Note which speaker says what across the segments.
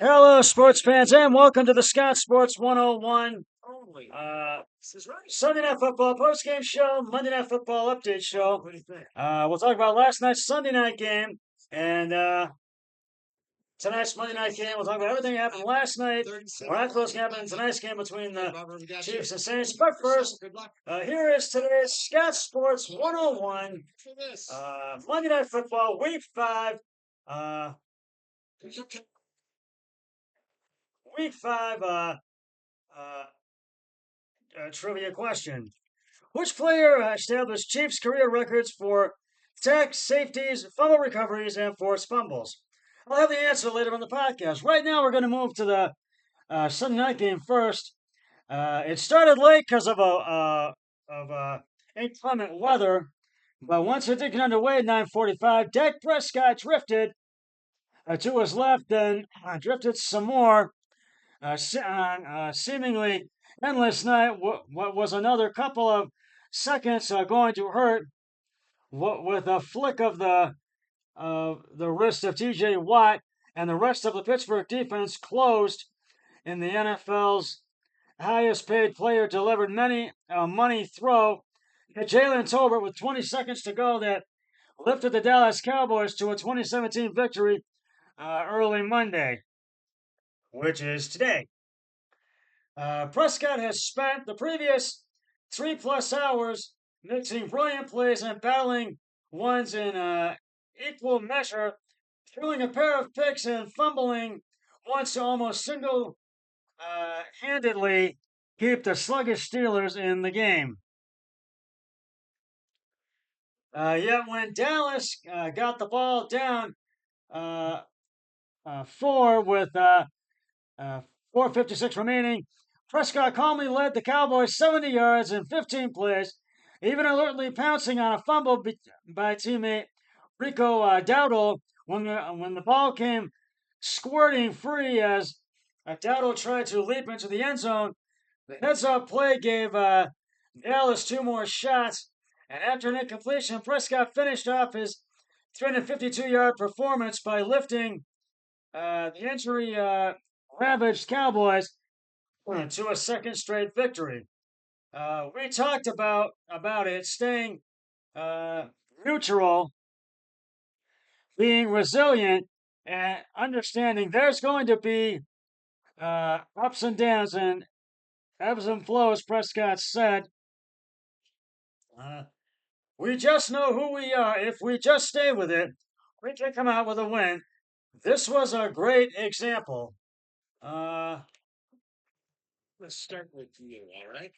Speaker 1: Hello, sports fans, and welcome to the Scott Sports 101 Sunday Night Football postgame show, Monday Night Football update show. We'll talk about last night's Sunday night game and tonight's Monday night game. We'll talk about everything that happened last night. We're not close to happening tonight's game between the Chiefs and Saints. But first, here is today's Scott Sports 101 Monday Night Football Week 5. Week 5 trivia question. Which player established Chiefs career records for sacks, safeties, fumble recoveries, and forced fumbles? I'll have the answer later on the podcast. Right now, we're going to move to the Sunday night game first. It started late because of inclement weather, but once it did get underway at 9:45, Dak Prescott drifted to his left, then drifted some more. Seemingly endless night. What was another couple of seconds going to hurt with a flick of the wrist of T.J. Watt, and the rest of the Pittsburgh defense closed. In the NFL's highest-paid player delivered money throw to Jalen Tolbert with 20 seconds to go that lifted the Dallas Cowboys to a 2017 victory early Monday, which is today. Prescott has spent the previous 3+ hours mixing brilliant plays and battling ones in equal measure, throwing a pair of picks and fumbling once to almost single-handedly keep the sluggish Steelers in the game. Yet when Dallas got the ball down 4 with 4:56 remaining, Prescott calmly led the Cowboys 70 yards in 15 plays, even alertly pouncing on a fumble by teammate Rico Dowdle when the ball came squirting free as Dowdle tried to leap into the end zone. The heads-up play gave Dallas 2 more shots, and after an incompletion, Prescott finished off his 352-yard performance by lifting the injury-ravaged Cowboys to a second straight victory. We talked about it staying neutral, being resilient, and understanding there's going to be ups and downs and ebbs and flows, Prescott said. We just know who we are. If we just stay with it, we can come out with a win. This was a great example.
Speaker 2: Let's start with you, all right?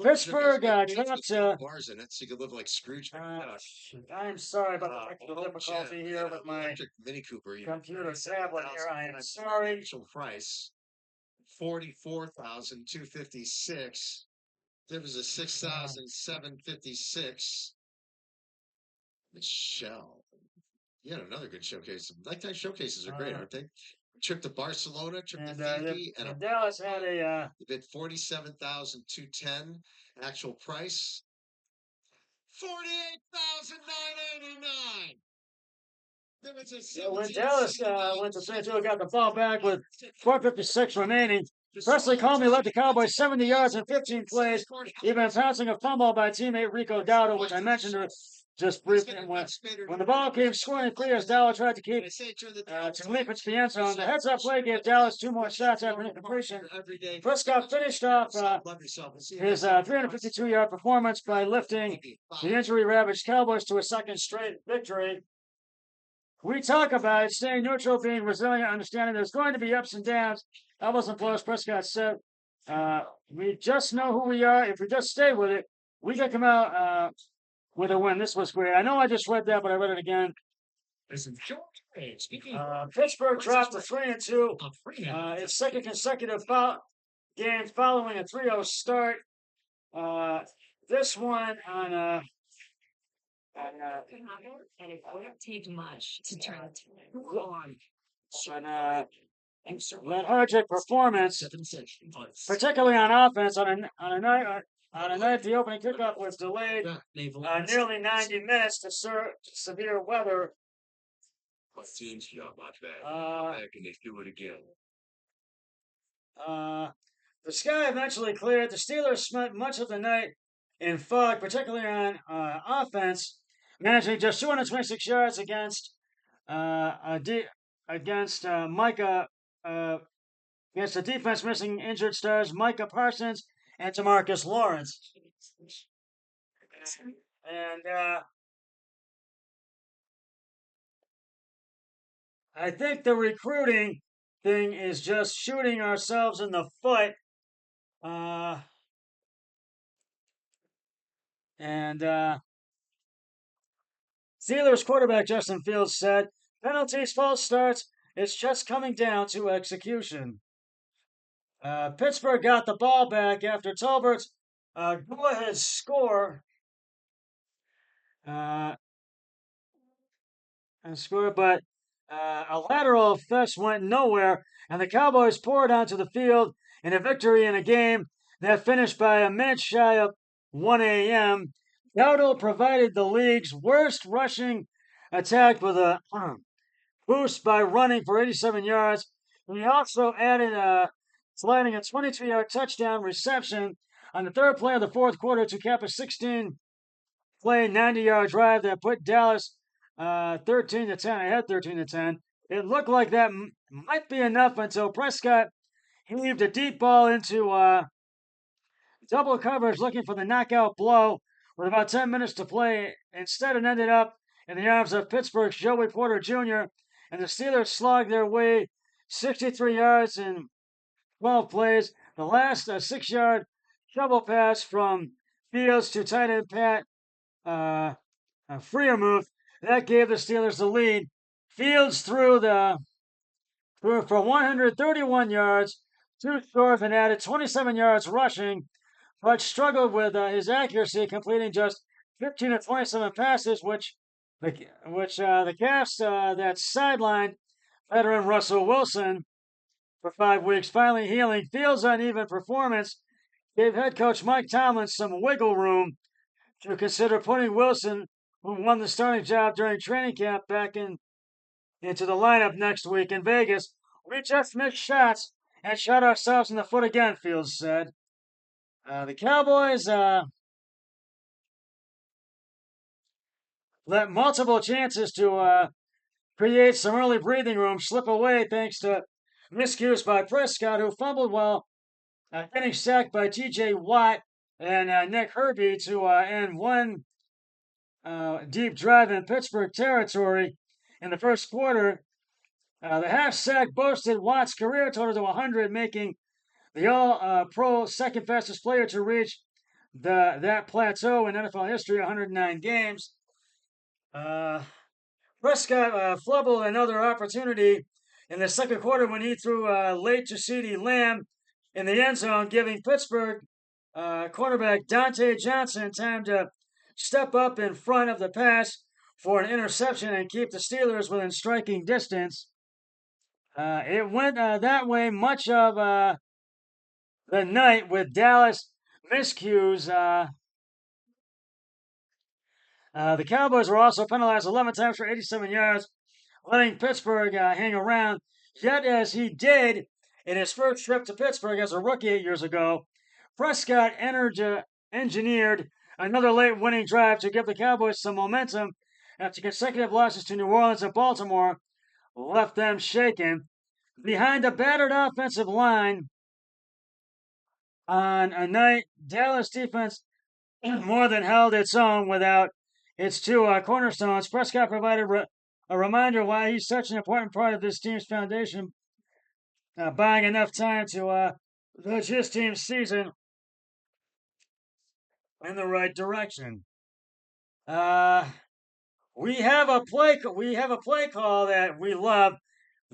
Speaker 1: Pittsburgh dropped
Speaker 2: bars in it, so you could live like Scrooge.
Speaker 1: I'm sorry about the technical difficulty here with my
Speaker 2: Mini Cooper
Speaker 1: computer tablet here. I am sorry.
Speaker 2: Actual price $44,256. There was a $6,756. Michelle, you had another good showcase. Nighttime showcases are great, aren't they? Trip to Barcelona, trip to Fiji, and
Speaker 1: Dallas had a
Speaker 2: bid $47,210. Actual price $48,989.
Speaker 1: When Dallas went to St. Louis, got the ball back with 4:56 remaining. Presley calmly led the Cowboys 70 yards in 15 plays, even pouncing a fumble by teammate Rico Dowdle, which I mentioned just briefly. When the ball came scoring free as Dallas tried to keep to leap into the end zone, the heads-up play gave Dallas 2 more shots after incompletion. Prescott finished off his 352-yard performance by lifting the injury-ravaged Cowboys to a second straight victory. We talk about it, staying neutral, being resilient, understanding there's going to be ups and downs. That wasn't close. Prescott said, we just know who we are. If we just stay with it, we can come out with a win. This was great. I know I just read that, but I read it again. Pittsburgh dropped to 3-2. Its second consecutive game following a 3-0 start. This one on
Speaker 3: and it won't take much to turn
Speaker 1: lethargic performance, particularly on offense, on a night the opening kickoff was delayed nearly 90 minutes to severe weather.
Speaker 4: My team's got my back.
Speaker 1: Uh,
Speaker 4: Back and they do it again.
Speaker 1: the sky eventually cleared. The Steelers spent much of the night in fog, particularly on offense, managing just 226 yards against against Micah against the defense missing injured stars Micah Parsons and Demarcus Lawrence. And I think the recruiting thing is just shooting ourselves in the foot. And Steelers quarterback Justin Fields said, penalties, false starts, it's just coming down to execution. Pittsburgh got the ball back after Tolbert's go-ahead score. But a lateral fest went nowhere, and the Cowboys poured onto the field in a victory in a game that finished by a minute shy of 1 a.m. Dowdle provided the league's worst rushing attack with a boost by running for 87 yards. He also added sliding a 22-yard touchdown reception on the third play of the fourth quarter to cap a 16-play, 90-yard drive that put Dallas 13 to 10. I had 13 to 10. It looked like that might be enough until Prescott heaved a deep ball into double coverage, looking for the knockout blow with about 10 minutes to play. Instead, it ended up in the arms of Pittsburgh's Joey Porter Jr., and the Steelers slogged their way 63 yards in 12 plays. The last 6-yard shovel pass from Fields to tight end Pat Freiermuth that gave the Steelers the lead. Fields threw for 131 yards, 2 scores, and added 27 yards rushing, but struggled with his accuracy, completing just 15 to 27 passes, which the cast that sidelined veteran Russell Wilson for 5 weeks, finally healing. Fields' uneven performance gave head coach Mike Tomlin some wiggle room to consider putting Wilson, who won the starting job during training camp, back into the lineup next week in Vegas. We just missed shots and shot ourselves in the foot again, Fields said. The Cowboys let multiple chances to create some early breathing room slip away thanks to miscues by Prescott, who fumbled while getting sacked by T.J. Watt and Nick Herbie to end one deep drive in Pittsburgh territory in the first quarter. The half sack boosted Watt's career total to 100, making the All-Pro second fastest player to reach that plateau in NFL history, 109 games. Prescott flubbled another opportunity in the second quarter when he threw late to CeeDee Lamb in the end zone, giving Pittsburgh quarterback Dante Johnson time to step up in front of the pass for an interception and keep the Steelers within striking distance. It went that way much of the night with Dallas miscues. The Cowboys were also penalized 11 times for 87 yards, letting Pittsburgh hang around. Yet, as he did in his first trip to Pittsburgh as a rookie 8 years ago, Prescott engineered another late winning drive to give the Cowboys some momentum after consecutive losses to New Orleans and Baltimore left them shaken. Behind a battered offensive line on a night, Dallas defense more than held its own without its two cornerstones. Prescott provided a reminder why he's such an important part of this team's foundation, buying enough time to nudge his team's season in the right direction. We have a play call that we love,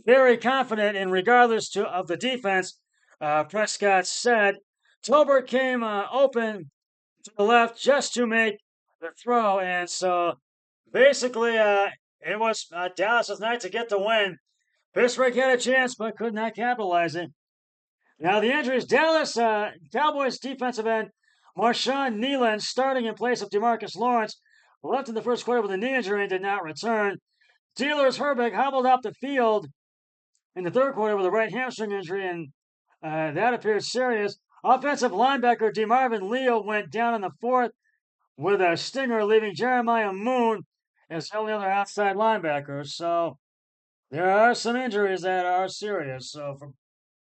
Speaker 1: very confident in regardless of the defense. Prescott said Tolbert came open to the left just to make the throw, and so basically it was Dallas's night to get the win. Pittsburgh had a chance but could not capitalize it. Now the injuries: Dallas Cowboys defensive end Marshawn Nealon, starting in place of Demarcus Lawrence, left in the first quarter with a knee injury and did not return. Steelers Herbeck hobbled off the field in the third quarter with a right hamstring injury, and that appeared serious. Offensive linebacker DeMarvin Leo went down in the fourth with a stinger, leaving Jeremiah Moon as the only other outside linebacker. So there are some injuries that are serious. So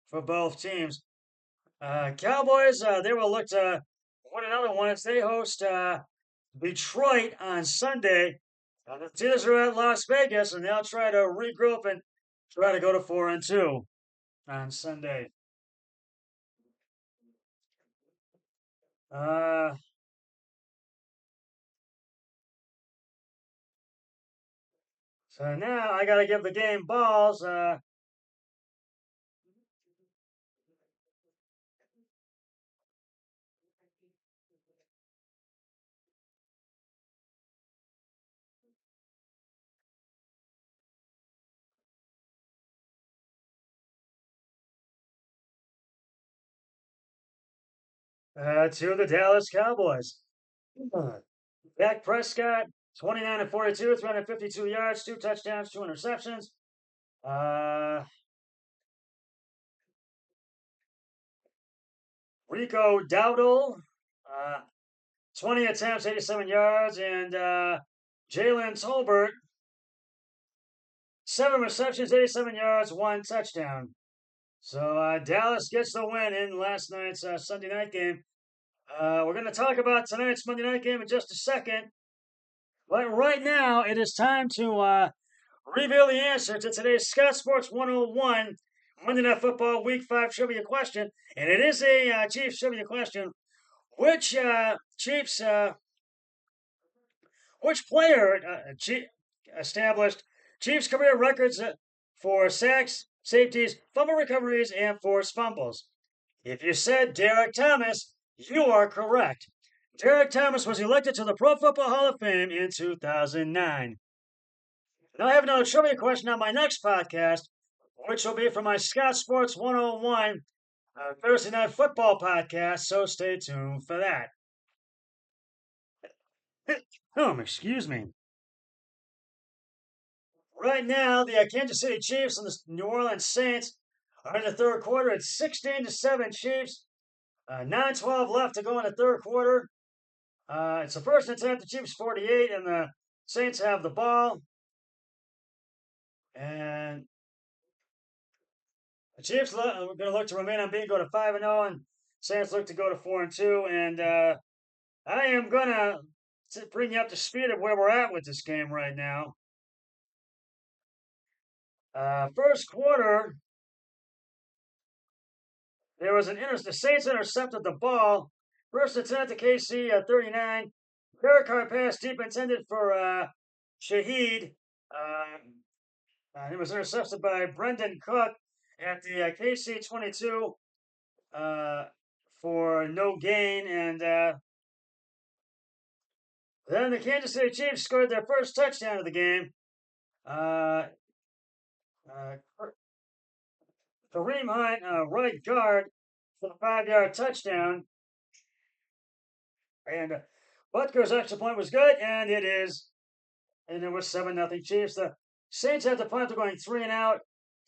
Speaker 1: for both teams, Cowboys they will look to win another one as they host Detroit on Sunday. The Steelers are at Las Vegas, and they'll try to regroup and try to go to 4-2 on Sunday. So now I got to give the game balls. To the Dallas Cowboys. Dak Prescott, 29 and 42, 352 yards, 2 touchdowns, 2 interceptions. Rico Dowdle, 20 attempts, 87 yards, and Jalen Tolbert, 7 receptions, 87 yards, 1 touchdown. So Dallas gets the win in last night's Sunday night game. We're going to talk about tonight's Monday night game in just a second. But right now, it is time to reveal the answer to today's Scott Sports 101 Monday Night Football Week 5 trivia question. And it is a Chiefs trivia question. Which player established Chiefs career records for sacks, safeties, fumble recoveries, and forced fumbles? If you said Derek Thomas, you are correct. Derek Thomas was elected to the Pro Football Hall of Fame in 2009. Now I have another trivia question on my next podcast, which will be for my Scott Sports 101 Thursday Night Football podcast, so stay tuned for that. Excuse me. Right now, the Kansas City Chiefs and the New Orleans Saints are in the third quarter. It's 16-7 Chiefs. 9:12 left to go in the third quarter. It's the first attempt. The Chiefs 48, and the Saints have the ball. And the Chiefs are going to look to remain unbeaten, go to 5-0, and Saints look to go to 4-2. And I am going to bring you up to speed of where we're at with this game right now. First quarter, there was the Saints intercepted the ball. First attempt to KC 39. Derek Carr pass deep intended for Shaheed. It was intercepted by Brendan Cook at the KC 22 for no gain. And then the Kansas City Chiefs scored their first touchdown of the game. Kareem Hunt, right guard, for the 5-yard touchdown. And Butker's extra point was good, and it is. And it was 7-0 Chiefs. The Saints had the punt to going 3 and out,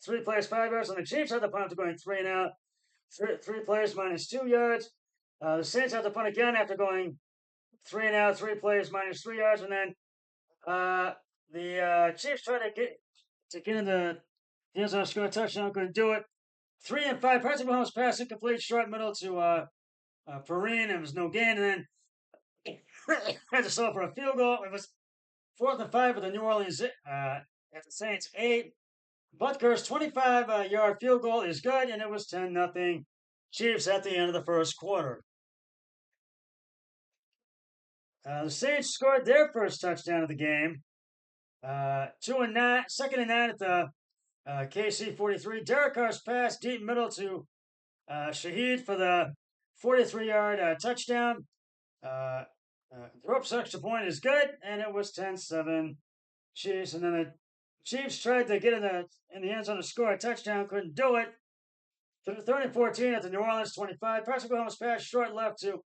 Speaker 1: 3 plays, 5 yards, and the Chiefs had the punt to going 3 and out, 3 plays minus 2 yards. The Saints had the punt again after going 3 and out, 3 plays minus 3 yards, and then the Chiefs tried to get in the end zone, score a touchdown, couldn't do it. 3 and 5. Patrick Mahomes pass incomplete, short middle to Perrine. It was no gain, and then had to settle for a field goal. It was 4th and 5 for the New Orleans at the Saints 8. Butker's 25-yard field goal is good, and it was 10-0 Chiefs at the end of the first quarter. The Saints scored their first touchdown of the game. 2nd and 9 at the KC 43. Derek Carr's pass deep middle to Shaheed for the 43-yard touchdown. The ropes extra point is good, and it was 10-7 Chiefs. And then the Chiefs tried to get in the end zone to score a touchdown, couldn't do it. 30-14 at the New Orleans 25. Patrick Mahomes pass short left to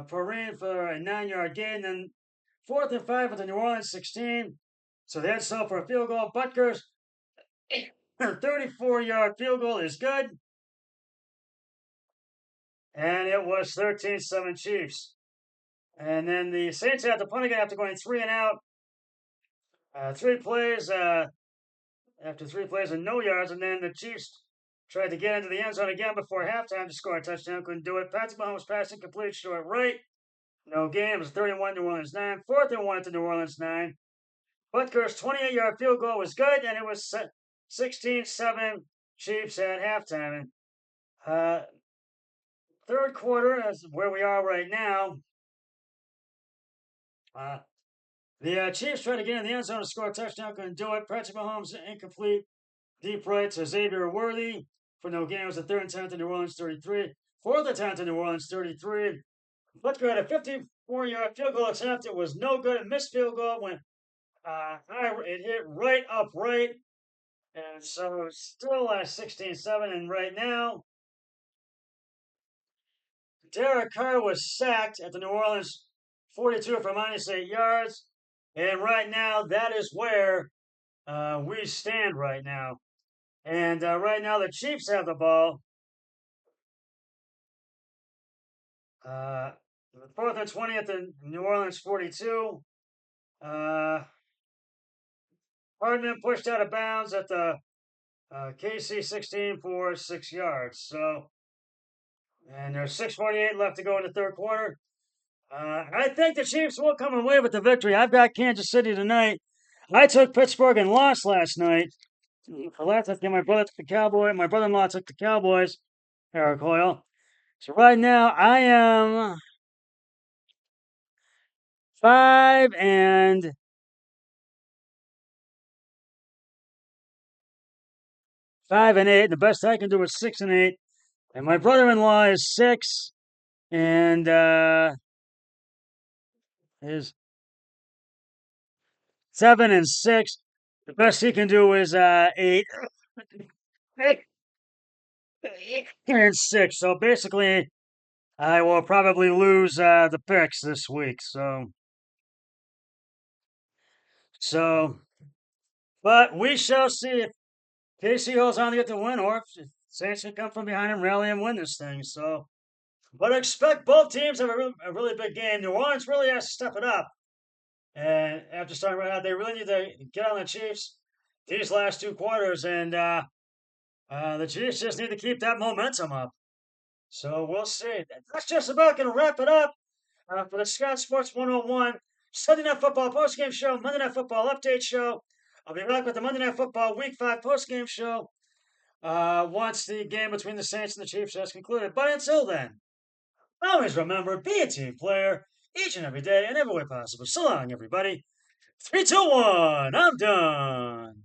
Speaker 1: Perrine for a 9-yard gain. Then 4th and 5 at the New Orleans 16. So they had to settle for a field goal. Butker's 34-yard field goal is good. And it was 13-7 Chiefs. And then the Saints had to punt again after going 3 and out. 3 plays, after 3 plays and no yards. And then the Chiefs tried to get into the end zone again before halftime to score a touchdown. Couldn't do it. Patrick Mahomes passing complete short right. No game. It was 31 New Orleans 9. 4th and 1 to New Orleans 9. Butker's 28-yard field goal was good, and it was 16-7 Chiefs at halftime. Third quarter, as where we are right now. The Chiefs tried to get in the end zone to score a touchdown, couldn't do it. Patrick Mahomes incomplete, deep right to Xavier Worthy for no gain. It was a 3rd and 10 to New Orleans 33. 4th and 10 to New Orleans 33. Butker had a 54-yard field goal attempt. It was no good. A missed field goal went high. It hit right upright. And so still at 16-7. And right now, Derek Carr was sacked at the New Orleans 42 for -8 yards. And right now, that is where we stand right now. And right now, the Chiefs have the ball. 4th and 20 at the New Orleans 42. Hardman pushed out of bounds at the KC 16 for 6 yards. So, and there's 6:48 left to go in the third quarter. I think the Chiefs will come away with the victory. I've got Kansas City tonight. I took Pittsburgh and lost last night. My brother took the Cowboys. My brother-in-law took the Cowboys. Eric Hoyle. So right now I am 5 and 8. The best I can do is 6 and 8. And my brother-in-law is 6 and is 7 and 6. The best he can do is 8 and 6. So basically, I will probably lose the picks this week. So, but we shall see if KC holds on to get the win, or if Saints can come from behind and rally and win this thing. So, but I expect both teams to have a really big game. New Orleans really has to step it up. And after starting right out, they really need to get on the Chiefs these last 2 quarters. And the Chiefs just need to keep that momentum up. So we'll see. That's just about going to wrap it up for the Scott Sports 101 Sunday Night Football postgame show, Monday Night Football update show. I'll be back with the Monday Night Football Week 5 postgame show once the game between the Saints and the Chiefs has concluded. But until then, always remember, be a team player each and every day in every way possible. So long, everybody. 3, 2, 1, I'm done.